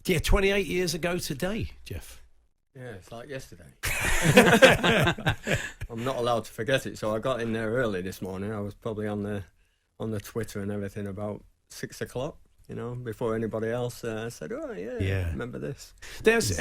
Yeah, 28 years ago today, Geoff. Yeah, it's like yesterday. I'm not allowed to forget it, so I got in there early this morning. I was probably on the Twitter and everything about 6 o'clock. Before anybody else said, "Oh yeah, remember this." There's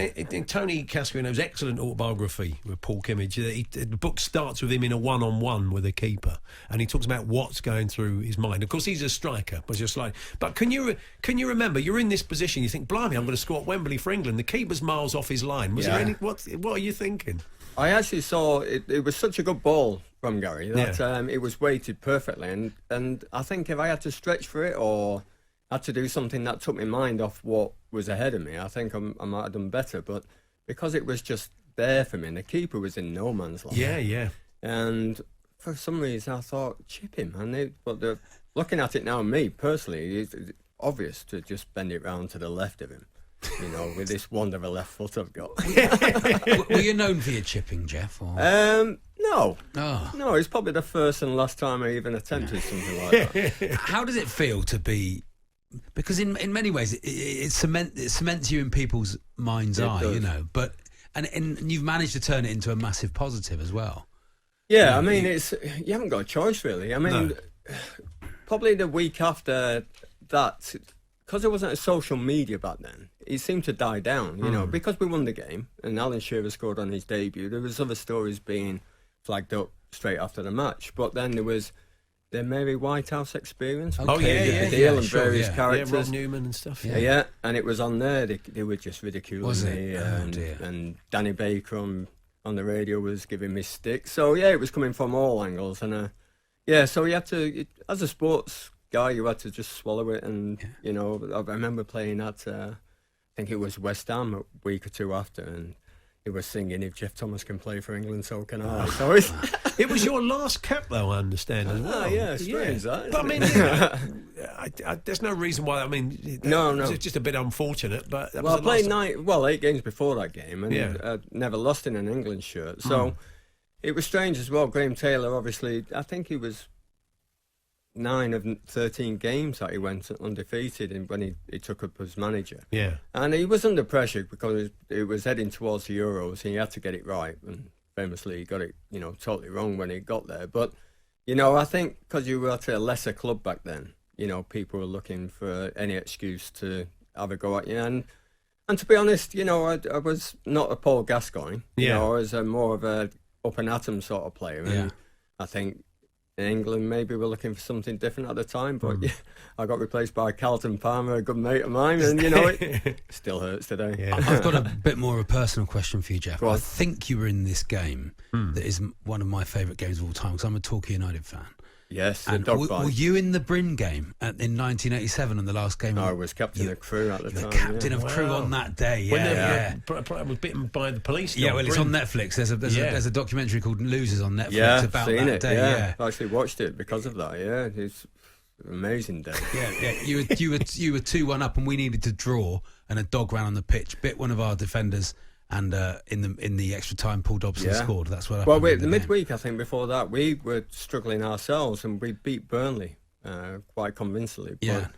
Tony Cascarino's excellent autobiography with Paul Kimmage. The book starts with him in a one-on-one with a keeper, and he talks about what's going through his mind. Of course, he's a striker, but can you remember? You're in this position. You think, "Blimey, I'm going to score at Wembley for England." The keeper's miles off his line. Was there any? What are you thinking? I actually saw it. It was such a good ball from Gary that it was weighted perfectly, and I think if I had to stretch for it or had to do something that took my mind off what was ahead of me, I think I might have done better. But because it was just there for me, and the keeper was in no man's land. Yeah. And for some reason, I thought, chip him. But looking at it now, me personally, it's obvious to just bend it round to the left of him. With this wonder of a left foot I've got. Were you known for your chipping, Geoff? Or? No. Oh. No, it's probably the first and last time I even attempted something like that. How does it feel to be... Because in many ways it cements you in people's mind's eye, does. And you've managed to turn it into a massive positive as well. Yeah, I mean, you haven't got a choice really. I mean, probably the week after that, because there wasn't a social media back then, it seemed to die down, because we won the game and Alan Shearer scored on his debut. There was other stories being flagged up straight after the match, but then there was the Mary Whitehouse experience. Okay. Deal and various characters. Yeah, Rob Newman and stuff. Yeah, and it was on there. They were just ridiculing me. Dear. And Danny Baker on the radio was giving me stick. So, it was coming from all angles. And, so you had to, as a sports guy, you had to just swallow it. And, I remember playing at, I think it was West Ham a week or two after, and he was singing, "If Geoff Thomas can play for England, so can I." So it was your last cap, though, I understand, as well. Strange that. But I mean, there's no reason why. I mean, no. It's just a bit unfortunate. But I played 8 games before that game, and never lost in an England shirt. So it was strange as well. Graham Taylor, obviously, I think he was 9 of 13 games that he went undefeated when he took up as manager. Yeah. And he was under pressure because it was heading towards the Euros and he had to get it right. And famously, he got it, totally wrong when he got there. But, I think because you were at a lesser club back then, people were looking for any excuse to have a go at you. And to be honest, I was not a Paul Gascoigne. I was more of a up and atom sort of player. And I think in England, maybe we're looking for something different at the time, but I got replaced by Carlton Palmer, a good mate of mine, and it still hurts today. Yeah. I've got a bit more of a personal question for you, Geoff. I think you were in this game that is one of my favourite games of all time, because I'm a Torquay United fan. Yes, and were you in the Bryn game in 1987 on the last game? I was captain of crew at the time. Captain of crew on that day. I was bitten by the police. Yeah, well, it's on Netflix. There's a documentary called Losers on Netflix about that day. Yeah, I actually watched it because of that. Yeah, it's an amazing day. You were 2-1 up, and we needed to draw, and a dog ran on the pitch, bit one of our defenders. And in the extra time, Paul Dobson scored. That's what happened. Well, the midweek, I think, before that, we were struggling ourselves, and we beat Burnley quite convincingly. But,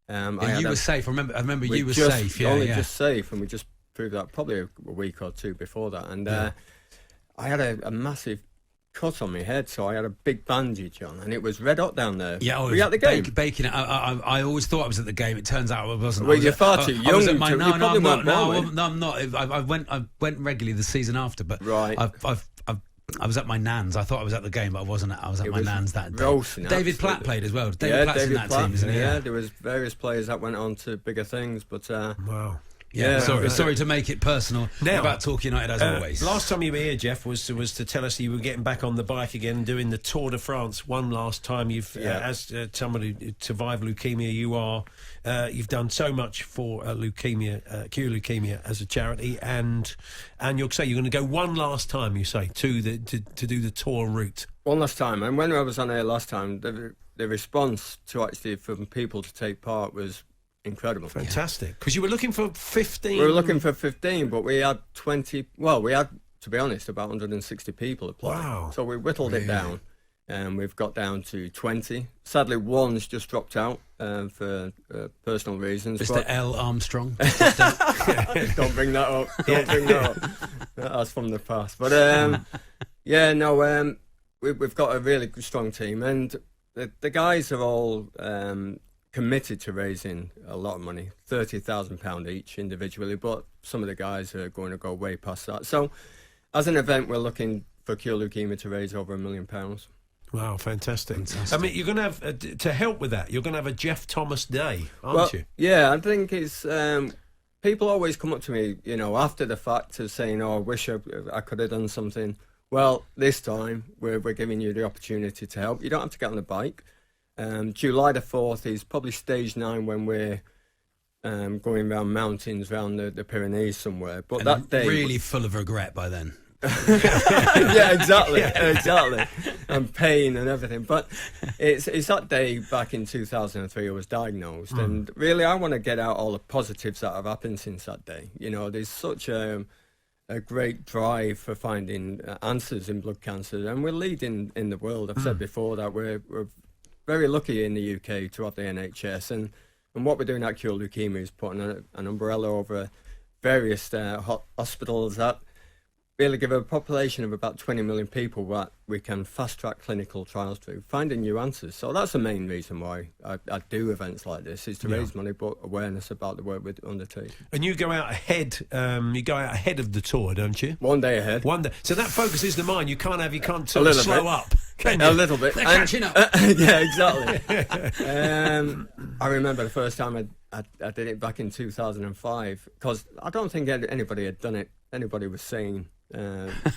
and you were safe. I remember you were safe. Just safe, and we just proved that probably a week or two before that. And I had a massive cut on my head, so I had a big bandage on, and it was red hot down there. Yeah, were you at the game? Baking it. I always thought I was at the game. It turns out I wasn't. Well, you're far too young. I'm not. I went regularly the season after, but I was at my nan's. I thought I was at the game, but I wasn't. I was at my nan's that day. David Platt played as well. David Platt's in that team, isn't he? Yeah, there was various players that went on to bigger things, but wow. Yeah, sorry to make it personal about Torquay United as always. Last time you were here, Geoff, was to tell us you were getting back on the bike again and doing the Tour de France one last time. You've, as somebody who survived leukemia, you've done so much for leukemia, Cure Leukemia as a charity, and you're going to go one last time. You say to do the tour route. One last time, and when I was on air last time, the response to actually from people to take part was incredible. Fantastic. Because you were looking for 15. We were looking for 15, but we had 20. Well, we had, to be honest, about 160 people apply. Wow. So we whittled it down. and we've got down to 20. Sadly, one's just dropped out for personal reasons. Mr. L. Armstrong. Don't bring that up. Don't bring that up. That's from the past. But we've got a really strong team, and the guys are all committed to raising a lot of money, £30,000 each individually, but some of the guys are going to go way past that. So as an event, we're looking for Cure Leukemia to raise over £1 million. Wow, fantastic. I mean, you're going to have, to help with that, you're going to have a Geoff Thomas Day, aren't you? Yeah, I think it's... people always come up to me, after the fact of saying, I wish I could have done something. Well, this time, we're giving you the opportunity to help. You don't have to get on the bike. July the 4th is probably stage 9 when we're going around mountains, around the Pyrenees somewhere. But and that day... really full of regret by then. Yeah, exactly. And pain and everything. But it's that day back in 2003 I was diagnosed, and really I want to get out all the positives that have happened since that day. There's such a great drive for finding answers in blood cancer, and we're leading in the world. I've said before that we're very lucky in the UK to have the NHS, and what we're doing at Cure Leukemia is putting an umbrella over various hospitals that really give a population of about 20 million people that we can fast-track clinical trials through, finding new answers. So that's the main reason why I do events like this, is to raise money, but awareness about the work we undertake. And you go out ahead. You go out ahead of the tour, don't you? One day ahead. One day. So that focuses the mind. You can't sort of slow up. Can you? A little bit. They're catching up. Yeah, exactly. I remember the first time I did it back in 2005, because I don't think anybody had done it. Anybody was saying...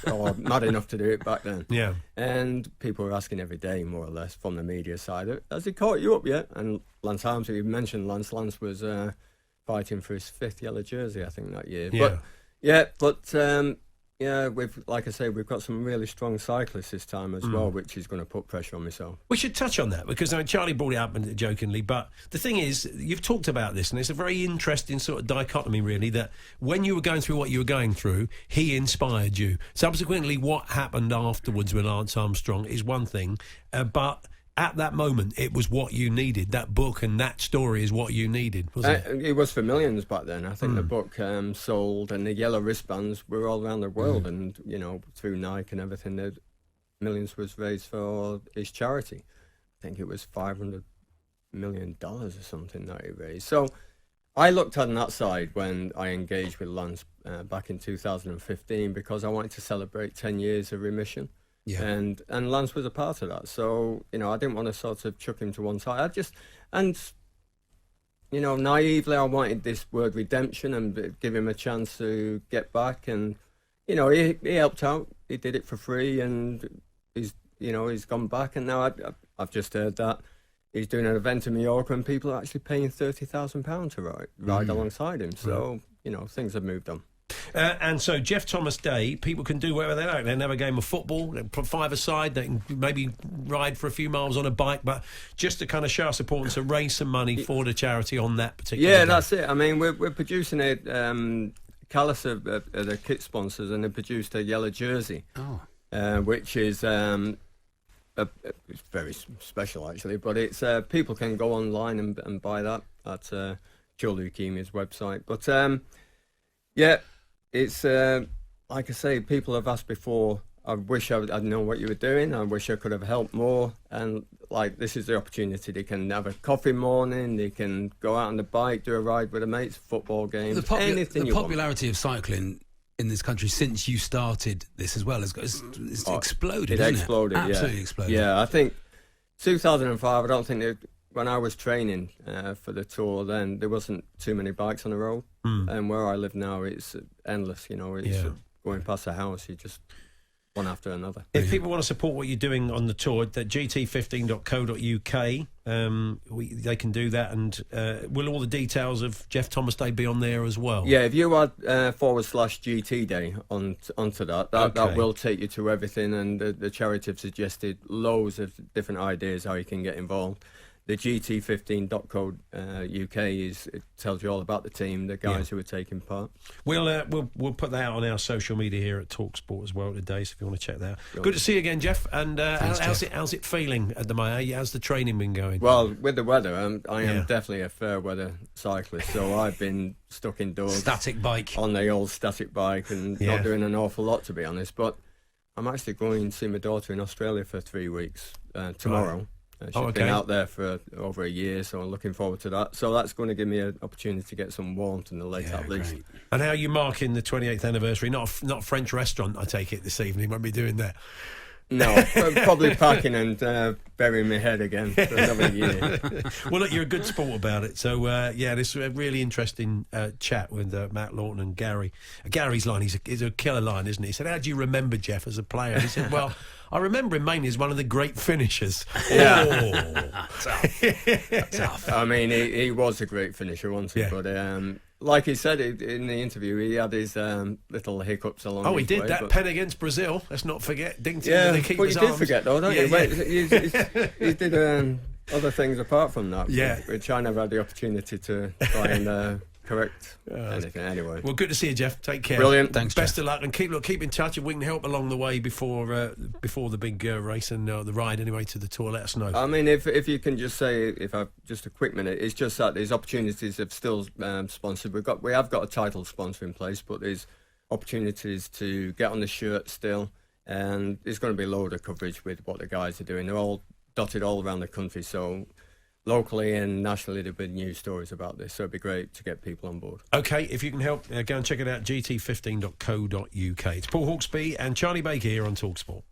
or mad enough to do it back then. Yeah. And people were asking every day, more or less, from the media side, has he caught you up yet? And Lance Armstrong, you mentioned Lance was fighting for his 5th yellow jersey, I think, that year. Yeah. Like I say, we've got some really strong cyclists this time as well, which is going to put pressure on myself. We should touch on that, because Charlie brought it up jokingly, but the thing is, you've talked about this, and it's a very interesting sort of dichotomy, really, that when you were going through what you were going through, he inspired you. Subsequently, what happened afterwards with Lance Armstrong is one thing, but at that moment, it was what you needed. That book and that story is what you needed, wasn't it? It was for millions back then. I think the book sold, and the yellow wristbands were all around the world, and through Nike and everything, the millions was raised for his charity. I think it was $500 million or something that he raised. So I looked on that side when I engaged with Lance back in 2015, because I wanted to celebrate 10 years of remission. Yeah. And Lance was a part of that. So, I didn't want to sort of chuck him to one side. Naively, I wanted this word redemption and give him a chance to get back. And, he helped out. He did it for free, and he's gone back. And now I've just heard that he's doing an event in Mallorca, and people are actually paying £30,000 to ride alongside him. So, things have moved on. And so Geoff Thomas Day, people can do whatever they like. They can have a game of football, they put 5 aside, they can maybe ride for a few miles on a bike, but just to kind of show our support and to raise some money for the charity on that particular day. That's it. I mean, we're producing a Callus are the kit sponsors, and they produced a yellow jersey, which is it's very special, actually, but it's people can go online and buy that at Cure Leukemia's website. But it's like I say, people have asked before, I wish I'd known what you were doing, I wish I could have helped more, and this is the opportunity. They can have a coffee morning, they can go out on the bike, do a ride with a mates, football games, anything you want. The popularity of cycling in this country since you started this as well it's exploded, It exploded, Absolutely exploded. Yeah, I think 2005, I don't think when I was training for the tour then, there wasn't too many bikes on the road. And where I live now, it's endless, it's going past the house, you just one after another. If people want to support what you're doing on the tour, that gt15.co.uk, they can do that, and will all the details of Geoff Thomas Day be on there as well? Yeah, if you add /GT Day onto that will take you to everything, and the charity have suggested loads of different ideas how you can get involved. the GT15.co.uk it tells you all about the team, the guys who are taking part. We'll put that out on our social media here at TalkSPORT as well today, so if you want to check that out. Good to see you again, Geoff. And Thanks, how's it feeling at the moment? How's the training been going? Well, with the weather, I am definitely a fair weather cyclist, so I've been stuck indoors. Static bike. On the old static bike and not doing an awful lot, to be honest. But I'm actually going to see my daughter in Australia for 3 weeks tomorrow. Right. She's been out there for over a year, so I'm looking forward to that. So that's going to give me an opportunity to get some warmth in the lake at least. Great. And how are you marking the 28th anniversary? Not a French restaurant, I take it, this evening. Won't be doing that. No, probably packing and burying my head again for another year. Well, look, you're a good sport about it. So, this is a really interesting chat with Matt Lawton and Gary. Gary's line is a killer line, isn't it? He said, how do you remember Geoff as a player? He said, well, I remember him mainly as one of the great finishers. Yeah. Tough. I mean, he was a great finisher, wasn't he? Yeah. But like he said in the interview, he had his little hiccups along his way. He did that pen against Brazil. Let's not forget. Dinked into the but keeper's you did arms. forget though, don't you? Yeah. He did other things apart from that. Yeah. Which I never had the opportunity to try and correct anything anyway. Well, good to see you, Geoff. Take care. Brilliant. Thanks, Best Geoff. of luck, and keep in touch. If we can help along the way before the big race and the ride anyway to the tour, let us know. I mean, if you can just say, if I've just a quick minute, it's just that there's opportunities have still sponsored. We have got a title sponsor in place, but there's opportunities to get on the shirt still, and there's going to be a load of coverage with what the guys are doing. They're all dotted all around the country, so locally and nationally there'll be news stories about this, so it'd be great to get people on board. Okay, if you can help, go and check it out, gt15.co.uk. It's Paul Hawksby and Charlie Baker here on TalkSPORT.